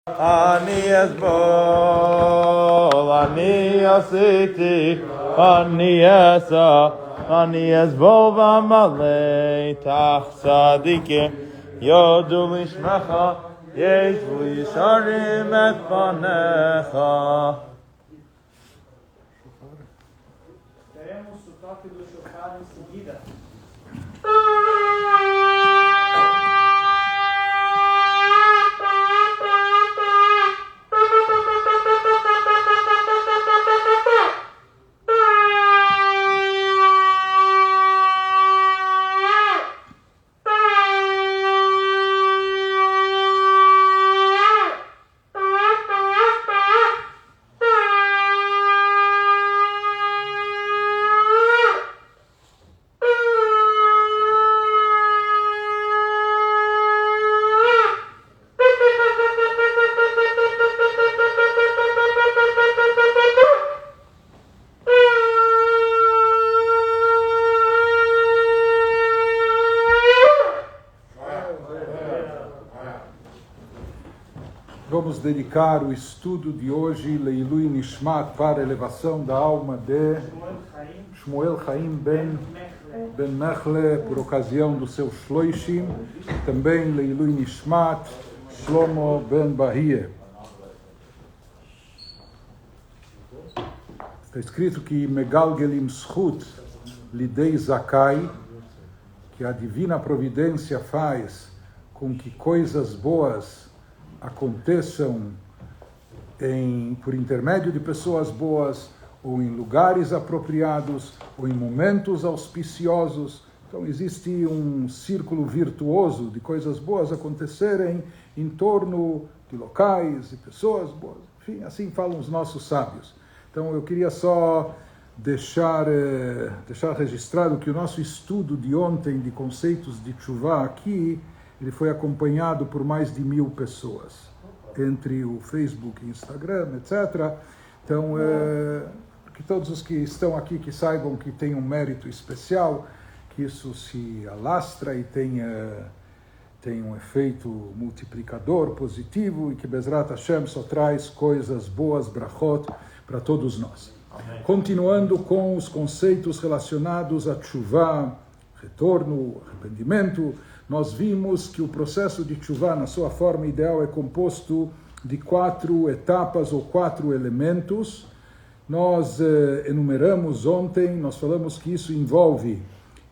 אני אסבול, אני עשיתי, אני אעשה, אני אסבול ומלא, תח צדיקים יודו לשמך, ישבו ישרים את פניך. Teremos o toque do shofar em seguida. Vamos dedicar o estudo de hoje, Leilui Nishmat, para a elevação da alma de Shmuel Chaim Ben Mechle, por ocasião do seu Shloishim, também Leilui Nishmat, Shlomo Ben Bahia. Está escrito que Megalgelim Schut Lidei Zakai, que a divina providência faz com que coisas boas aconteçam por intermédio de pessoas boas, ou em lugares apropriados, ou em momentos auspiciosos. Então existe um círculo virtuoso de coisas boas acontecerem em torno de locais e pessoas boas. Enfim, assim falam os nossos sábios. Então eu queria só deixar registrado que o nosso estudo de ontem de conceitos de Teshuvah aqui, ele foi acompanhado por mais de 1000 pessoas, entre o Facebook e Instagram, etc. Então, que todos os que estão aqui que saibam que tem um mérito especial, que isso se alastra e tem um efeito multiplicador positivo e que Bezrat Hashem só traz coisas boas, brachot, para todos nós. Amém. Continuando com os conceitos relacionados a Teshuvah, retorno, arrependimento, nós vimos que o processo de Teshuvah, na sua forma ideal, é composto de 4 etapas ou 4 elementos. Nós enumeramos ontem, nós falamos que isso envolve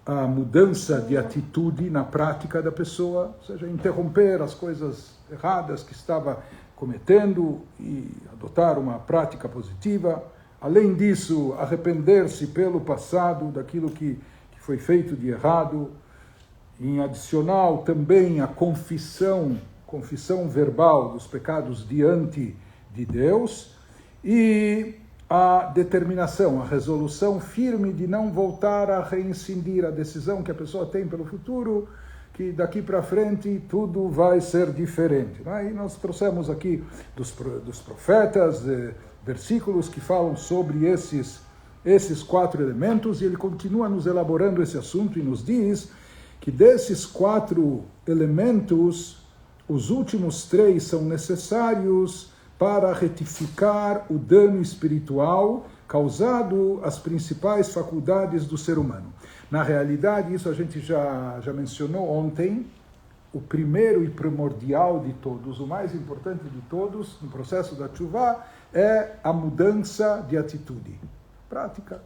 a mudança de atitude na prática da pessoa, ou seja, interromper as coisas erradas que estava cometendo e adotar uma prática positiva. Além disso, arrepender-se pelo passado daquilo que foi feito de errado. Em adicional, também a confissão verbal dos pecados diante de Deus e a determinação, a resolução firme de não voltar a reincidir, a decisão que a pessoa tem pelo futuro, que daqui para frente tudo vai ser diferente. E nós trouxemos aqui dos profetas versículos que falam sobre esses 4 elementos, e ele continua nos elaborando esse assunto e nos diz que desses 4 elementos, os últimos 3 são necessários para retificar o dano espiritual causado às principais faculdades do ser humano. Na realidade, isso a gente já mencionou ontem, o primeiro e primordial de todos, o mais importante de todos no processo da Teshuvah é a mudança de atitude prática.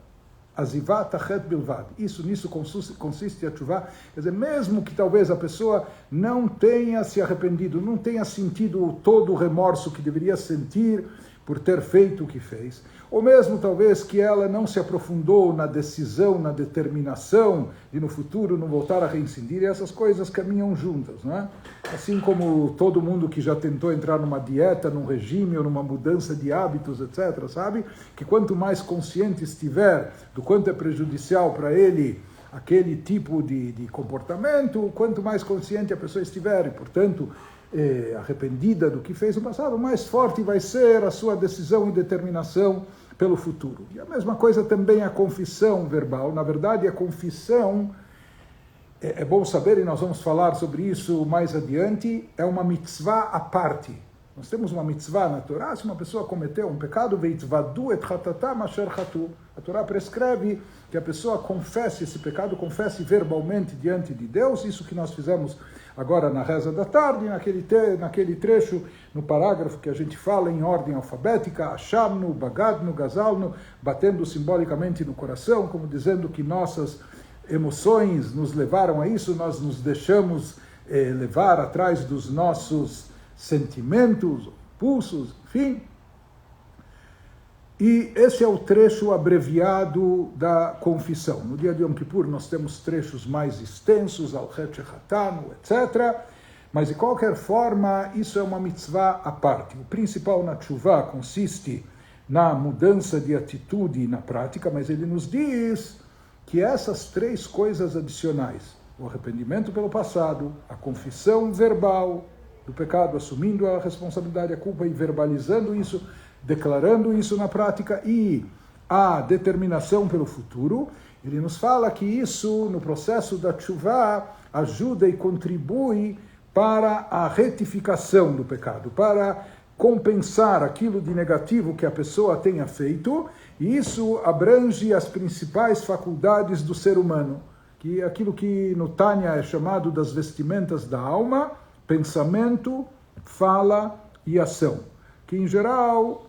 Azivat achet bilvad. Nisso consiste a Teshuvah. Quer dizer, mesmo que talvez a pessoa não tenha se arrependido, não tenha sentido todo o remorso que deveria sentir por ter feito o que fez, ou mesmo talvez que ela não se aprofundou na decisão, na determinação de no futuro não voltar a reincidir, e essas coisas caminham juntas, não é? Assim como todo mundo que já tentou entrar numa dieta, num regime ou numa mudança de hábitos, etc., sabe? Que quanto mais consciente estiver do quanto é prejudicial para ele aquele tipo de comportamento, quanto mais consciente a pessoa estiver, e portanto arrependida do que fez no passado, mais forte vai ser a sua decisão e determinação pelo futuro. E a mesma coisa também a confissão verbal. Na verdade, a confissão, é bom saber, e nós vamos falar sobre isso mais adiante, é uma mitzvah à parte. Nós temos uma mitzvah na Torá, se uma pessoa cometeu um pecado, veitvadu et chatatam asher chatu. A Torá prescreve que a pessoa confesse esse pecado, confesse verbalmente diante de Deus, isso que nós fizemos agora na reza da tarde, naquele trecho, no parágrafo que a gente fala em ordem alfabética, achamnu, bagadnu, gazalnu, batendo simbolicamente no coração, como dizendo que nossas emoções nos levaram a isso, nós nos deixamos levar atrás dos nossos sentimentos, pulsos, enfim. E esse é o trecho abreviado da confissão. No dia de Yom Kippur nós temos trechos mais extensos, Al-Chet Shechatanu, etc. Mas de qualquer forma, isso é uma mitzvah à parte. O principal na tshuva consiste na mudança de atitude na prática, mas ele nos diz que essas três coisas adicionais, o arrependimento pelo passado, a confissão verbal do pecado, assumindo a responsabilidade, a culpa e verbalizando isso, declarando isso na prática, e a determinação pelo futuro, ele nos fala que isso, no processo da tshuva, ajuda e contribui para a retificação do pecado, para compensar aquilo de negativo que a pessoa tenha feito, e isso abrange as principais faculdades do ser humano, que é aquilo que no Tânia é chamado das vestimentas da alma, pensamento, fala e ação, que em geral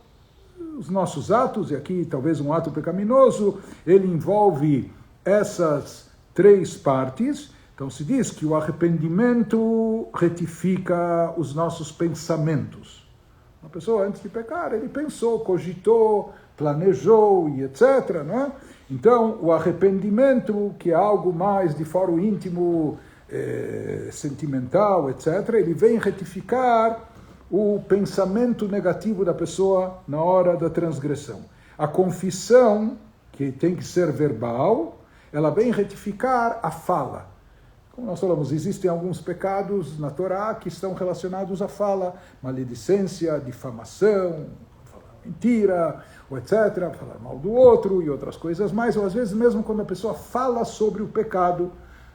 os nossos atos, e aqui talvez um ato pecaminoso, ele envolve essas três partes. Então se diz que o arrependimento retifica os nossos pensamentos. Uma pessoa antes de pecar, ele pensou, cogitou, planejou e etc. Né? Então o arrependimento, que é algo mais de foro íntimo, sentimental, etc., ele vem retificar o pensamento negativo da pessoa na hora da transgressão. A confissão, que tem que ser verbal, ela vem retificar a fala. Como nós falamos, existem alguns pecados na Torá que estão relacionados à fala, maledicência, difamação, falar mentira, ou etc., falar mal do outro e outras coisas mais, ou às vezes mesmo quando a pessoa fala sobre o pecado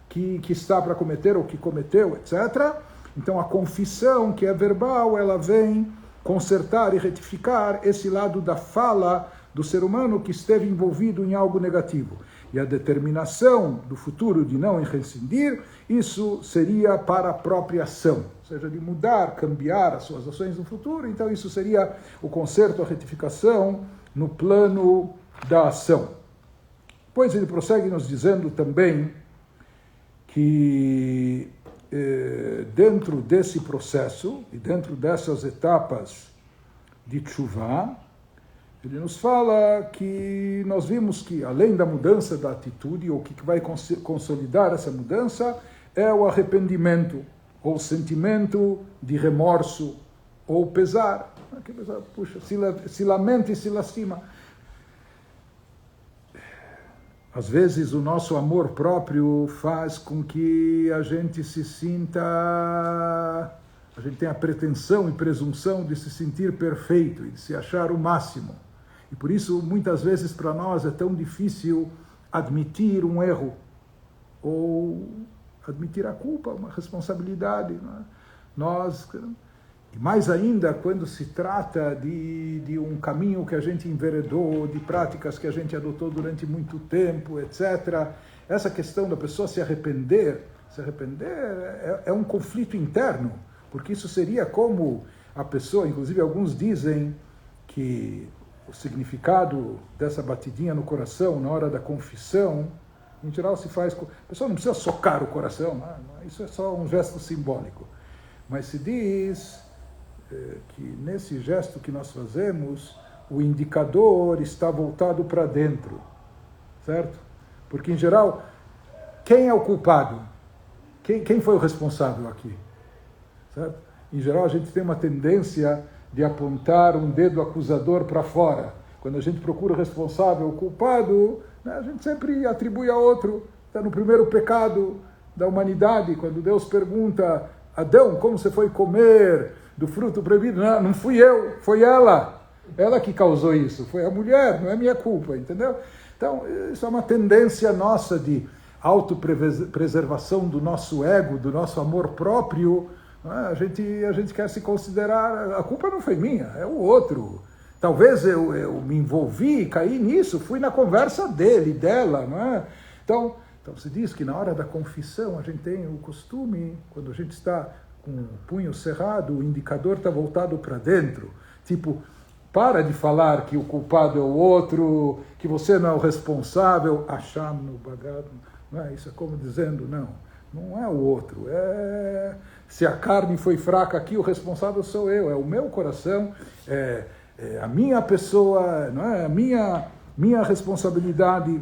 que está para cometer ou que cometeu, etc., então a confissão, que é verbal, ela vem consertar e retificar esse lado da fala do ser humano que esteve envolvido em algo negativo. E a determinação do futuro de não rescindir, isso seria para a própria ação, ou seja, de mudar, cambiar as suas ações no futuro. Então isso seria o conserto, a retificação no plano da ação. Pois ele prossegue nos dizendo também que dentro desse processo e dentro dessas etapas de tshuva, ele nos fala que nós vimos que, além da mudança da atitude, o que vai consolidar essa mudança é o arrependimento, ou sentimento de remorso, ou pesar. Puxa, se lamenta e se lastima. Às vezes o nosso amor próprio faz com que a gente se sinta, a gente tenha a pretensão e presunção de se sentir perfeito e de se achar o máximo. E por isso, muitas vezes para nós é tão difícil admitir um erro ou admitir a culpa, uma responsabilidade. Nós, e mais ainda quando se trata de um caminho que a gente enveredou, de práticas que a gente adotou durante muito tempo, etc. Essa questão da pessoa se arrepender é um conflito interno, porque isso seria como a pessoa, inclusive alguns dizem que o significado dessa batidinha no coração na hora da confissão, em geral se faz... A pessoa não precisa socar o coração, isso é só um gesto simbólico. Mas se diz que nesse gesto que nós fazemos, o indicador está voltado para dentro, certo? Porque, em geral, quem é o culpado? Quem foi o responsável aqui? Certo? Em geral, a gente tem uma tendência de apontar um dedo acusador para fora. Quando a gente procura o responsável, o culpado, né, a gente sempre atribui a outro. Está no primeiro pecado da humanidade, quando Deus pergunta: Adão, como você foi comer do fruto proibido? Não fui eu, foi ela. Ela que causou isso, foi a mulher, não é minha culpa, entendeu? Então, isso é uma tendência nossa de autopreservação do nosso ego, do nosso amor próprio, Não é? A gente quer se considerar, a culpa não foi minha, é o outro. Talvez eu me envolvi, caí nisso, fui na conversa dele, dela, não é? Então se diz que na hora da confissão a gente tem o costume, quando a gente está com o punho cerrado, o indicador está voltado para dentro. Tipo, para de falar que o culpado é o outro, que você não é o responsável, acham no bagado. Não é? Isso é como dizendo, não é o outro. Se a carne foi fraca aqui, o responsável sou eu, é o meu coração, é a minha pessoa, não é? A minha responsabilidade.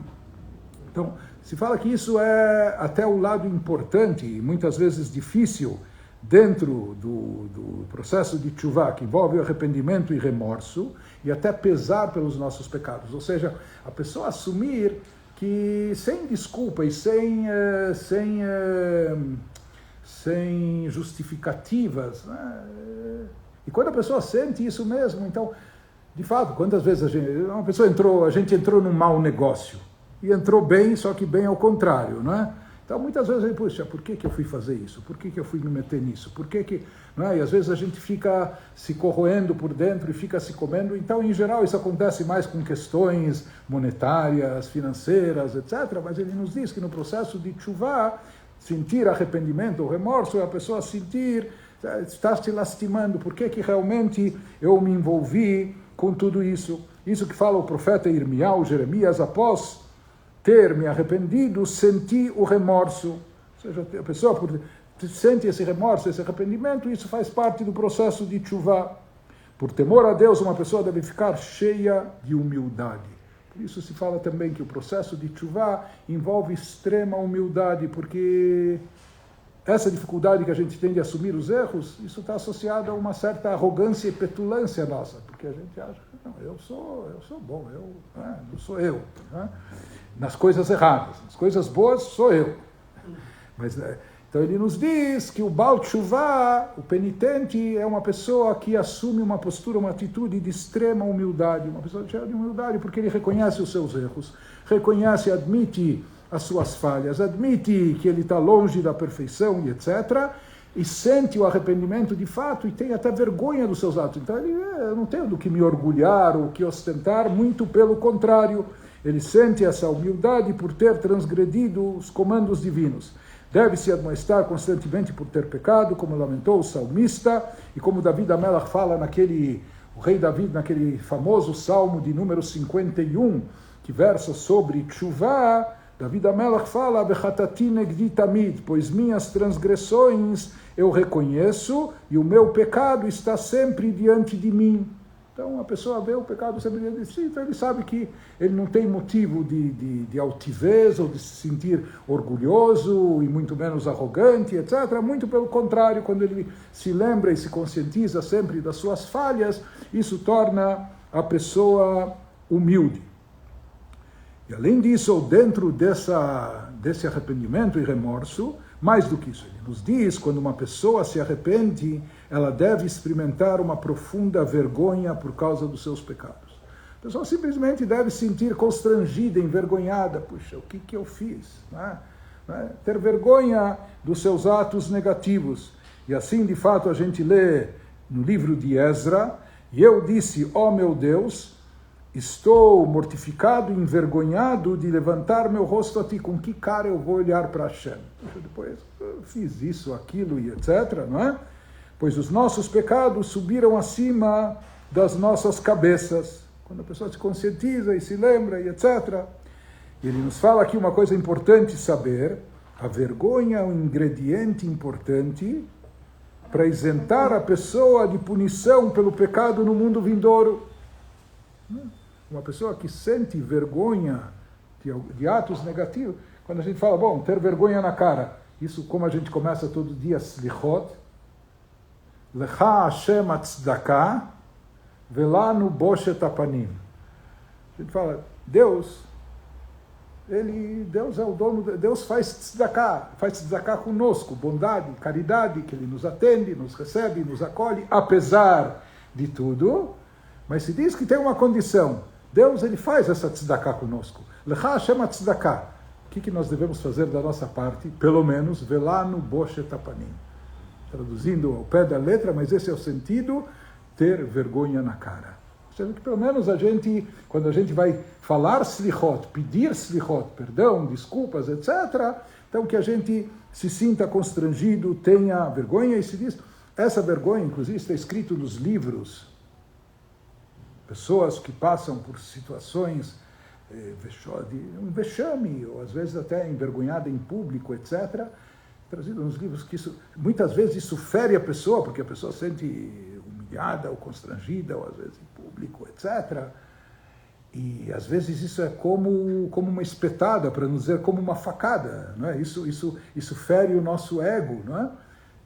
Então, se fala que isso é até o lado importante e muitas vezes difícil dentro do processo de tshuva, que envolve arrependimento e remorso e até pesar pelos nossos pecados. Ou seja, a pessoa assumir que sem desculpa e sem justificativas, né? E quando a pessoa sente isso mesmo, então, de fato, quantas vezes a gente entrou num mau negócio e entrou bem, só que bem ao contrário, não é? Então, muitas vezes, puxa, por que eu fui fazer isso? Por que eu fui me meter nisso? Não é? E às vezes a gente fica se corroendo por dentro e fica se comendo. Então, em geral, isso acontece mais com questões monetárias, financeiras, etc. Mas ele nos diz que no processo de tshuva, sentir arrependimento ou remorso é a pessoa sentir, está se lastimando. Por que realmente eu me envolvi com tudo isso? Isso que fala o profeta Irmiau, Jeremias, após ter me arrependido, senti o remorso. Ou seja, a pessoa sente esse remorso, esse arrependimento, isso faz parte do processo de tshuva. Por temor a Deus, uma pessoa deve ficar cheia de humildade. Por isso se fala também que o processo de tshuva envolve extrema humildade, porque essa dificuldade que a gente tem de assumir os erros, isso está associado a uma certa arrogância e petulância nossa, porque a gente acha que não, eu sou bom, não sou eu. Né? Nas coisas erradas, nas coisas boas sou eu. Mas, então ele nos diz que o Baal Tshuva, o penitente, é uma pessoa que assume uma postura, uma atitude de extrema humildade, uma pessoa cheia de humildade, porque ele reconhece os seus erros, reconhece, admite as suas falhas, admite que ele está longe da perfeição e etc., e sente o arrependimento de fato e tem até vergonha dos seus atos. Então eu não tenho do que me orgulhar ou que ostentar, muito pelo contrário. Ele sente essa humildade por ter transgredido os comandos divinos. Deve-se admoestar constantemente por ter pecado, como lamentou o salmista, e como David Amelach fala o rei David, naquele famoso salmo de número 51, que versa sobre tshuva. David Amelach fala, Bechatati negdi tamid, pois minhas transgressões eu reconheço, e o meu pecado está sempre diante de mim. Então a pessoa vê o pecado sempre diante de si, então ele sabe que ele não tem motivo de altivez ou de se sentir orgulhoso e muito menos arrogante, etc. Muito pelo contrário, quando ele se lembra e se conscientiza sempre das suas falhas, isso torna a pessoa humilde. E além disso, dentro desse arrependimento e remorso, mais do que isso, ele nos diz, quando uma pessoa se arrepende, ela deve experimentar uma profunda vergonha por causa dos seus pecados. A pessoa simplesmente deve se sentir constrangida, envergonhada. Puxa, o que eu fiz? Não é? Ter vergonha dos seus atos negativos. E assim, de fato, a gente lê no livro de Ezra, e eu disse, ó meu Deus, estou mortificado, envergonhado de levantar meu rosto a ti. Com que cara eu vou olhar para Hashem? Depois eu fiz isso, aquilo e etc. Não é? Pois os nossos pecados subiram acima das nossas cabeças. Quando a pessoa se conscientiza e se lembra e etc. Ele nos fala aqui uma coisa importante saber. A vergonha é um ingrediente importante para isentar a pessoa de punição pelo pecado no mundo vindouro. Uma pessoa que sente vergonha de atos negativos, quando a gente fala, bom, ter vergonha na cara, isso como a gente começa todo dia, slichot, lecha Hashem atzdaka, velanu boshet apanim. A gente fala, Deus é o dono, Deus faz tzedakah conosco, bondade, caridade, que Ele nos atende, nos recebe, nos acolhe, apesar de tudo, mas se diz que tem uma condição, Deus ele faz essa tzedakah conosco. Lecha Hashem tzedakah. O que nós devemos fazer da nossa parte? Pelo menos, velanu boshet apanim. traduzindo ao pé da letra, mas esse é o sentido, ter vergonha na cara. Ou seja, que pelo menos a gente, quando a gente vai falar slichot, pedir slichot, perdão, desculpas, etc., então que a gente se sinta constrangido, tenha vergonha, e se diz, essa vergonha, inclusive, está escrito nos livros. Pessoas que passam por situações de um vexame, ou às vezes até envergonhada em público, etc., trazido nos livros que isso, muitas vezes isso fere a pessoa, porque a pessoa se sente humilhada ou constrangida, ou às vezes em público, etc. E às vezes isso é como uma espetada, para não dizer como uma facada, não é? Isso fere o nosso ego, não é?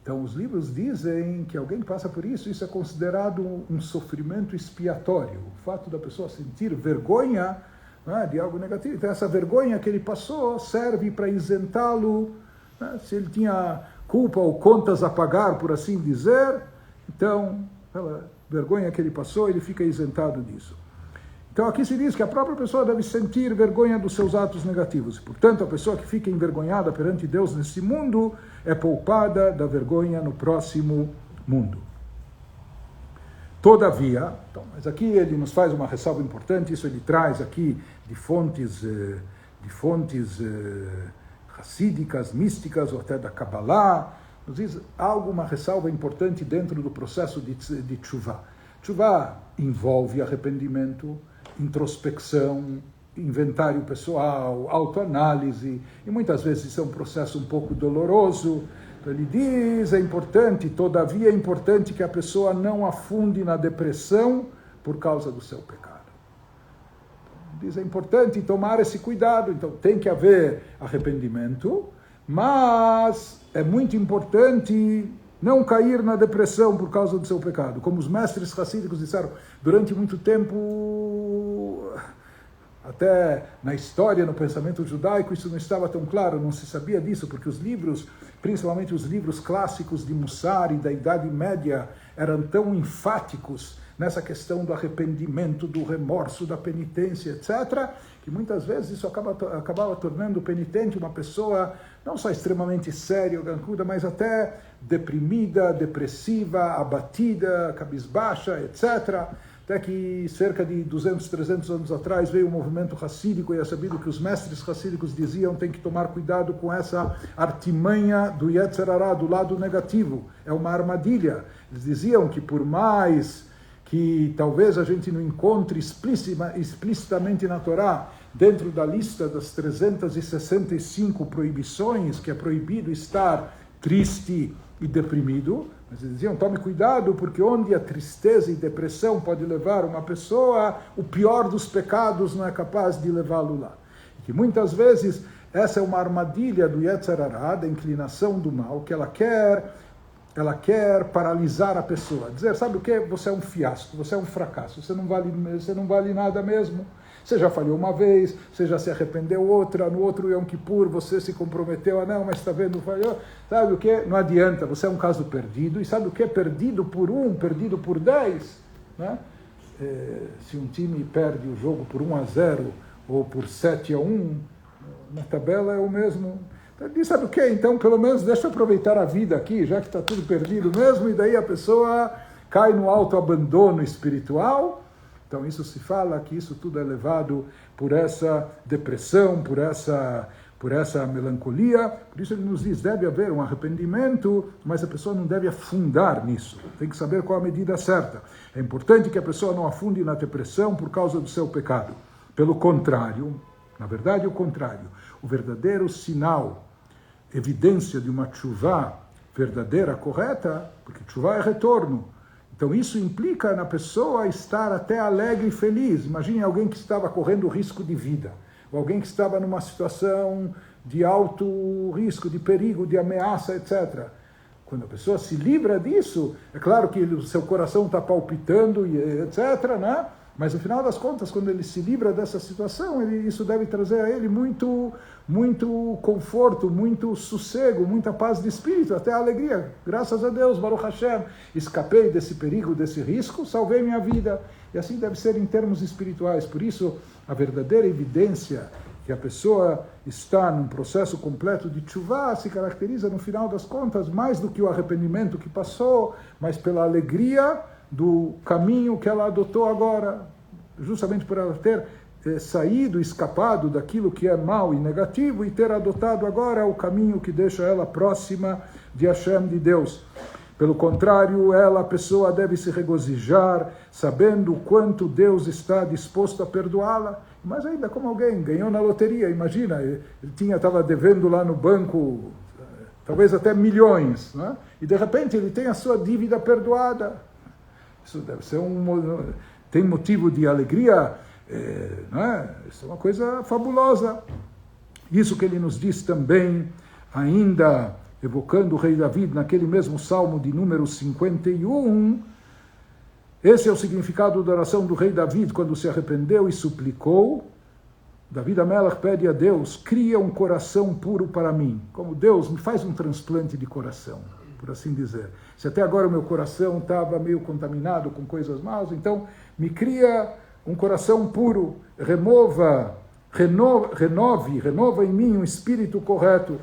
Então os livros dizem que alguém que passa por isso é considerado um sofrimento expiatório. O fato da pessoa sentir vergonha, não é, de algo negativo. Então essa vergonha que ele passou serve para isentá-lo. Se ele tinha culpa ou contas a pagar, por assim dizer, então, pela vergonha que ele passou, ele fica isentado disso. Então aqui se diz que a própria pessoa deve sentir vergonha dos seus atos negativos. Portanto, a pessoa que fica envergonhada perante Deus nesse mundo é poupada da vergonha no próximo mundo. Todavia, então, mas aqui ele nos faz uma ressalva importante, isso ele traz aqui de fontes racídicas, místicas, ou até da Kabbalah, nos diz uma ressalva importante dentro do processo de tshuva. Tshuva envolve arrependimento, introspecção, inventário pessoal, autoanálise, e muitas vezes isso é um processo um pouco doloroso. Então ele diz, todavia é importante que a pessoa não afunde na depressão por causa do seu pecado. Diz, é importante tomar esse cuidado, então tem que haver arrependimento, mas é muito importante não cair na depressão por causa do seu pecado. Como os mestres racídicos disseram, durante muito tempo, até na história, no pensamento judaico, isso não estava tão claro, não se sabia disso, porque os livros, principalmente os livros clássicos de Mussar e da Idade Média, eram tão enfáticos nessa questão do arrependimento, do remorso, da penitência, etc., que muitas vezes isso acabava tornando o penitente uma pessoa não só extremamente séria, gancuda, mas até deprimida, depressiva, abatida, cabisbaixa, etc., até que cerca de 200, 300 anos atrás veio o movimento racídico e é sabido que os mestres racídicos diziam tem que tomar cuidado com essa artimanha do Yetzer Hara, do lado negativo. É uma armadilha. Eles diziam que por mais que talvez a gente não encontre explicitamente na Torá, dentro da lista das 365 proibições, que é proibido estar triste e deprimido, mas eles diziam, tome cuidado, porque onde a tristeza e depressão pode levar uma pessoa, o pior dos pecados não é capaz de levá-lo lá. E que muitas vezes essa é uma armadilha do Yetzer Hara, da inclinação do mal, que ela quer paralisar a pessoa, dizer, sabe o que? Você é um fiasco, você é um fracasso, você não vale nada mesmo. Você já falhou uma vez, você já se arrependeu outra, no outro Yom Kippur você se comprometeu, não, mas está vendo, falhou. Sabe o que? Não adianta, você é um caso perdido, e sabe o que? Perdido por 1, perdido por 10, né? Se um time perde o jogo por 1-0 ou por 7-1, na tabela é o mesmo. Então, sabe o que? Então, pelo menos deixa eu aproveitar a vida aqui, já que está tudo perdido mesmo, e daí a pessoa cai no autoabandono espiritual. Então, isso se fala que isso tudo é levado por essa depressão, por essa melancolia. Por isso ele nos diz, deve haver um arrependimento, mas a pessoa não deve afundar nisso. Tem que saber qual a medida certa. É importante que a pessoa não afunde na depressão por causa do seu pecado. Pelo contrário, na verdade, o contrário. O verdadeiro sinal, evidência de uma tshuva verdadeira, correta, porque tshuva é retorno. Então isso implica na pessoa estar até alegre e feliz. Imagine alguém que estava correndo risco de vida, ou alguém que estava numa situação de alto risco, de perigo, de ameaça, etc. Quando a pessoa se livra disso, é claro que o seu coração está palpitando, etc., né? Mas, no final das contas, quando ele se livra dessa situação, isso deve trazer a ele muito conforto, muito sossego, muita paz de espírito, até alegria. Graças a Deus, Baruch Hashem, escapei desse perigo, desse risco, salvei minha vida. E assim deve ser em termos espirituais. Por isso, a verdadeira evidência que a pessoa está num processo completo de tshuva, se caracteriza, no final das contas, mais do que o arrependimento que passou, mas pela alegria do caminho que ela adotou agora, justamente por ela ter saído, escapado daquilo que é mal e negativo e ter adotado agora o caminho que deixa ela próxima de Hashem, de Deus. Pelo contrário, a pessoa deve se regozijar, sabendo o quanto Deus está disposto a perdoá-la. Mas ainda como alguém ganhou na loteria, imagina, ele estava devendo lá no banco, talvez até milhões, né? E de repente ele tem a sua dívida perdoada. Isso deve ser tem motivo de alegria, né? Isso é uma coisa fabulosa. Isso que ele nos diz também, ainda evocando o rei David, naquele mesmo salmo de número 51, esse é o significado da oração do rei David, quando se arrependeu e suplicou. David Amelach pede a Deus, cria um coração puro para mim. Como Deus, me faz um transplante de coração, por assim dizer. Se até agora o meu coração estava meio contaminado com coisas más, então me cria um coração puro, renova em mim um espírito correto.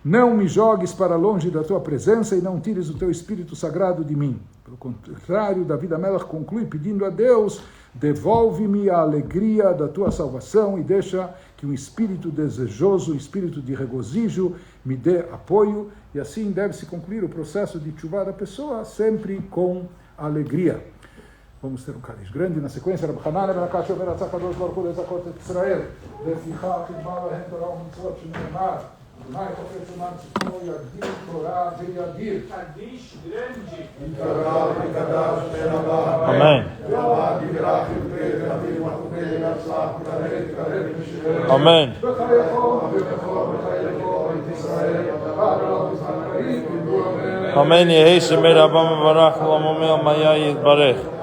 Não me jogues para longe da tua presença e não tires o teu espírito sagrado de mim. Pelo contrário, David Amelach conclui pedindo a Deus, devolve-me a alegria da tua salvação e deixa que um espírito desejoso, um espírito de regozijo me dê apoio. E assim deve-se concluir o processo de tshuva da pessoa, sempre com alegria. Vamos ter um cálice grande na sequência. Rabbi Hanan ben Akash omer atzah kadosh baruch hu lezakot et Israel lefichach qidma lahem Torah u'mitzvot shneimar Adonai chofetz u'man tzipno yagdil Torah ve'yadir Kadish grande. Yikara v'kadash ben Abba Amém. Yalad yivrach yivkeh ve'avir machumeh yatzlach v'karet v'shiver Amém. v'chayechom v'chayechom et Israel v'davar alav v'zman karim v'du amen. Amém. Yehi shemer Abba mevarach l'momel maya yitbarech.